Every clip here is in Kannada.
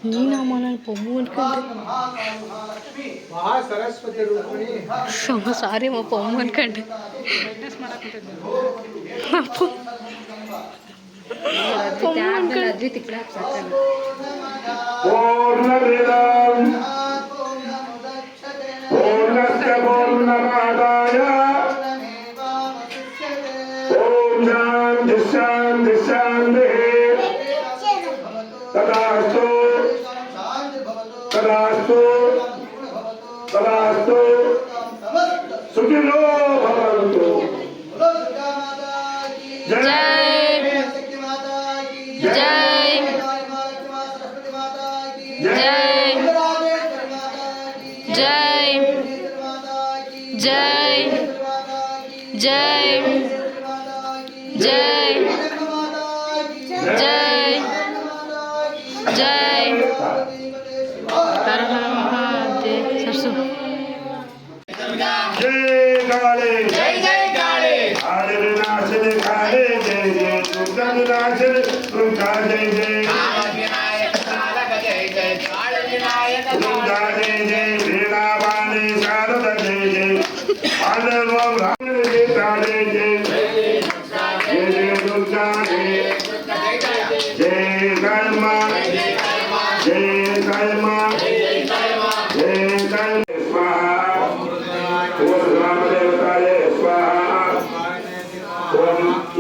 ఈ నామాలను పొమ్ము అనుకంటే సారీ మా పొమ్ము అనుకంటే సుఖినో భవంతు.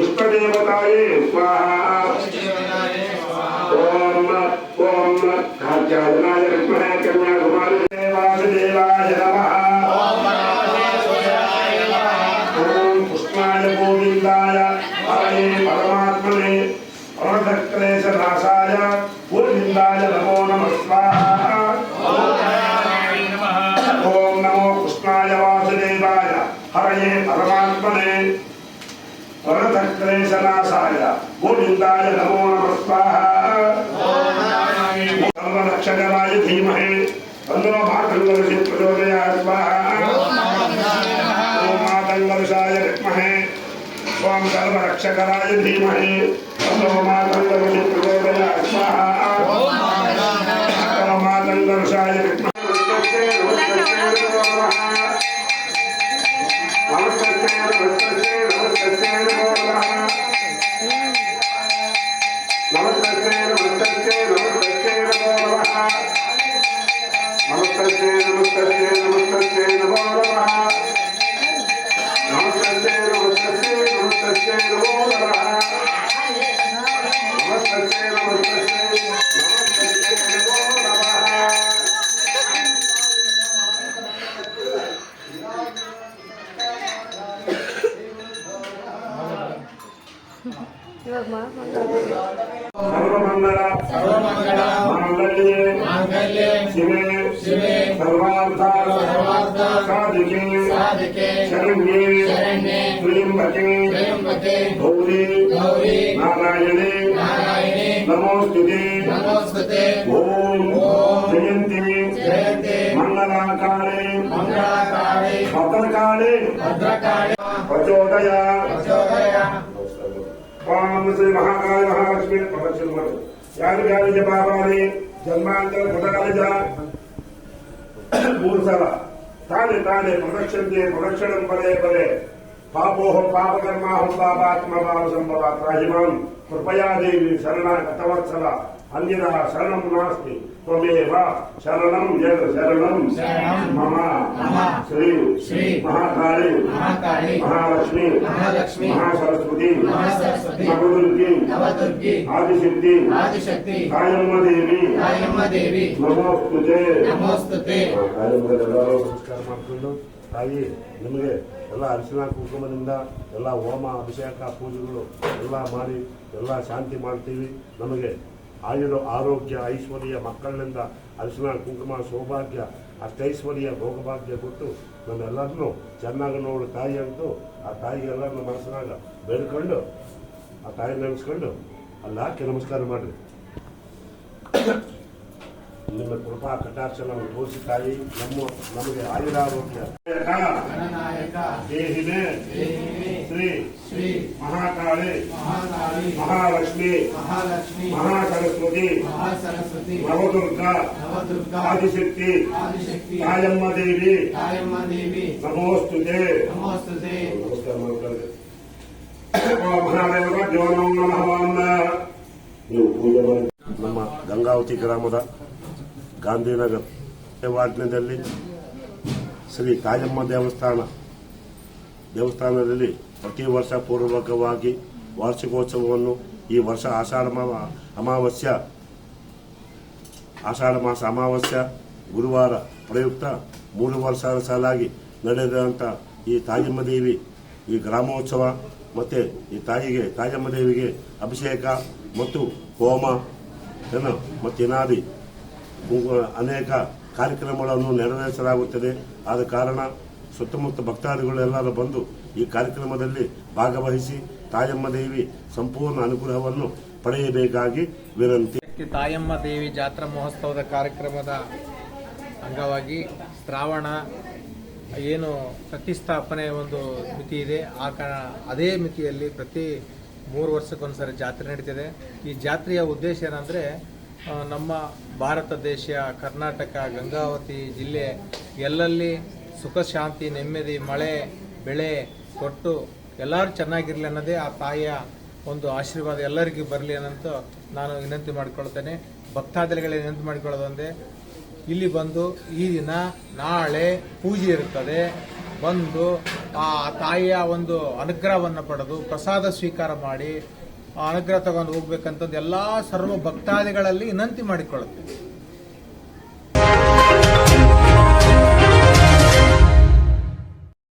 इष्टदेवताये स्वाहा. ओम ओम कात्यायनाय विद्महे कन्याकुमारी वासुदेवाय नमः. ओम कृष्णाय गोविन्दाय हरये परमात्मने अनर्थक्लेशनाशाय गोविन्दाय नमो नमः स्वाहा. ओम नमो कृष्णाय वासुदेवाय हरये परमात्मने वरदक्लेशनाशाय गोविन्दाय नमो नमः स्वाहा. सर्वरक्षकराय धीमहि तन्नो मातङ्गलस्य प्रचोदयात् स्वाहा. ओम मातङ्गलशाय विद्महे ओम सर्वरक्षकराय धीमहि तन्नो मातङ्गलस्य प्रचोदयात् स्वाहा. ओम मातङ्गलशाय विद्महे शिवे सर्वार्थसाधिके शरण्ये त्र्यम्बके गौरी नारायणे नमोस्तुते. ओम जयन्ती मंगलाकारे भद्रकाले प्रचोदय. ओम श्री महाकाय महालक्ष्मी प्रदक्षिण याद बाबाने जन्मांतर घटकालिज मूर्सल ताने ताने प्रदक्षिणं पदे पदे पापोहं पापकर्माहं पापात्म पाप संभवा त्राहिमां कृपया देवी शरणागतवत्सला अन्यथा शरणं नास्ति त्वमेव शरणं जग शरणं मम श्री महाकाली महालक्ष्मी महासरस्वती नवदुर्गी आदिशक्ति कायम्म देवी नमोस्तुते. ನಮಸ್ಕಾರ ಮಾಡಿಕೊಂಡು ತಾಯಿ ನಿಮಗೆ ಎಲ್ಲ ಅರಿಶಿನ ಕುಂಕುಮದಿಂದ ಎಲ್ಲ ಹೋಮ ಅಭಿಷೇಕ ಪೂಜೆಗಳು ಎಲ್ಲ ಮಾಡಿ ಎಲ್ಲ ಶಾಂತಿ ಮಾಡ್ತೀವಿ. ನಮಗೆ ಆರೋಗ್ಯ ಐಶ್ವರ್ಯ ಮಕ್ಕಳಿಂದ ಅರಿಶಿನ ಕುಂಕುಮ ಸೌಭಾಗ್ಯ ಅಷ್ಟೈಶ್ವರ್ಯ ಭೋಗಭಾಗ್ಯ ಕೊಟ್ಟು ನಮ್ಮೆಲ್ಲರನ್ನೂ ಚೆನ್ನಾಗಿ ನೋಡು ತಾಯಿ ಅಂತೂ ಆ ತಾಯಿಗೆ ಎಲ್ಲರನ್ನ ಮನಸ್ಸಿನಾಗ ಬೇಡ್ಕೊಂಡು ಆ ತಾಯಿ ನೆನೆಸ್ಕೊಂಡು ಅಲ್ಲಿ ಹಾಕಿ ನಮಸ್ಕಾರ ಮಾಡಿರಿ. ನಿಮ್ಮ ಕೃಪಾ ಕಟಾಕ್ಷ ನಮಗೆ ತೋರಿಸಿ ತಾಯಿ ನಮಗೆ ಆಯುರಾರೋಗ್ಯ ದೇಹಿನೇ ಶ್ರೀ ಶ್ರೀ ಮಹಾಕಾಳಿ ಮಹಾಕಾಳಿ ಮಹಾಲಕ್ಷ್ಮಿ ಮಹಾಲಕ್ಷ್ಮಿ ಮಹಾಸರಸ್ವತಿ ಮಹಾಸರಸ್ವತಿ ನವದುರ್ಗಾ ನವದುರ್ಗಾ ಆದಿಶಕ್ತಿ ಆದಿಶಕ್ತಿ ತಾಯಮ್ಮ ದೇವಿ ತಾಯಮ್ಮ ದೇವಿ ನಮೋಸ್ತುತೆ. ನಮೋಸ್ತುತೆ. ನಮಸ್ಕಾರ ಮಾಡ್ಕೊಳ್ಳಿ. ಮಹಾದೇವರ ದೇವನಂ ನಮಃ. ನೀವು ಪೂಜೆ ಮಾಡಿ. ನಮ್ಮ ಗಂಗಾವತಿ ಗ್ರಾಮದ ಗಾಂಧಿನಗರ ವಾರ್ಡ್ನಲ್ಲಿ ಶ್ರೀ ತಾಯಮ್ಮ ದೇವಸ್ಥಾನದಲ್ಲಿ ಪ್ರತಿ ವರ್ಷ ಪೂರ್ವಕವಾಗಿ ವಾರ್ಷಿಕೋತ್ಸವವನ್ನು ಈ ವರ್ಷ ಆಷಾಢ ಮಾಸ ಅಮಾವಾಸ್ಯ ಗುರುವಾರ ಪ್ರಯುಕ್ತ 3 ವರ್ಷದ ಸಾಲಾಗಿ ನಡೆದಂಥ ಈ ತಾಯಮ್ಮ ದೇವಿ ಈ ಗ್ರಾಮೋತ್ಸವ ಮತ್ತು ಈ ತಾಯಮ್ಮ ದೇವಿಗೆ ಅಭಿಷೇಕ ಮತ್ತು ಹೋಮ ಮತ್ತು ಇನಾದಿ ಅನೇಕ ಕಾರ್ಯಕ್ರಮಗಳನ್ನು ನೆರವೇರಿಸಲಾಗುತ್ತದೆ. ಆದ ಕಾರಣ ಸುತ್ತಮುತ್ತ ಭಕ್ತಾದಿಗಳೆಲ್ಲರೂ ಬಂದು ಈ ಕಾರ್ಯಕ್ರಮದಲ್ಲಿ ಭಾಗವಹಿಸಿ ತಾಯಮ್ಮ ದೇವಿ ಸಂಪೂರ್ಣ ಅನುಗ್ರಹವನ್ನು ಪಡೆಯಬೇಕಾಗಿ ವಿನಂತಿ. ತಾಯಮ್ಮ ದೇವಿ ಜಾತ್ರಾ ಮಹೋತ್ಸವದ ಕಾರ್ಯಕ್ರಮದ ಅಂಗವಾಗಿ ಶ್ರಾವಣ ಏನು ಪ್ರತಿಷ್ಠಾಪನೆ ಒಂದು ಮಿತಿ ಇದೆ, ಅದೇ ಮಿತಿಯಲ್ಲಿ ಪ್ರತಿ 3 ವರ್ಷಕ್ಕೊಂದ್ಸರಿ ಜಾತ್ರೆ ನಡೀತಿದೆ. ಈ ಜಾತ್ರೆಯ ಉದ್ದೇಶ ಏನಂದರೆ ನಮ್ಮ ಭಾರತ ದೇಶ ಕರ್ನಾಟಕ ಗಂಗಾವತಿ ಜಿಲ್ಲೆ ಎಲ್ಲಲ್ಲಿ ಸುಖ ಶಾಂತಿ ನೆಮ್ಮದಿ ಮಳೆ ಬೆಳೆ ಕೊಟ್ಟು ಎಲ್ಲರೂ ಚೆನ್ನಾಗಿರಲಿ ಅನ್ನೋದೇ ಆ ತಾಯಿಯ ಒಂದು ಆಶೀರ್ವಾದ ಎಲ್ಲರಿಗೂ ಬರಲಿ ಅನ್ನಂತ ನಾನು ವಿನಂತಿ ಮಾಡಿಕೊಳ್ತೇನೆ. ಭಕ್ತಾದಿಗಳಿಗೆ ವಿನಂತಿ ಮಾಡಿಕೊಳ್ಳೋದಂದರೆ ಇಲ್ಲಿ ಬಂದು ಈ ದಿನ ನಾಳೆ ಪೂಜೆ ಇರುತ್ತದೆ, ಬಂದು ಆ ತಾಯಿಯ ಒಂದು ಅನುಗ್ರಹವನ್ನು ಪಡೆದು ಪ್ರಸಾದ ಸ್ವೀಕಾರ ಮಾಡಿ ಆ ಅನುಗ್ರಹ ತಗೊಂಡು ಹೋಗ್ಬೇಕಂತಂದು ಎಲ್ಲ ಸರ್ವ ಭಕ್ತಾದಿಗಳಲ್ಲಿ ವಿನಂತಿ ಮಾಡಿಕೊಳ್ಳುತ್ತೇನೆ.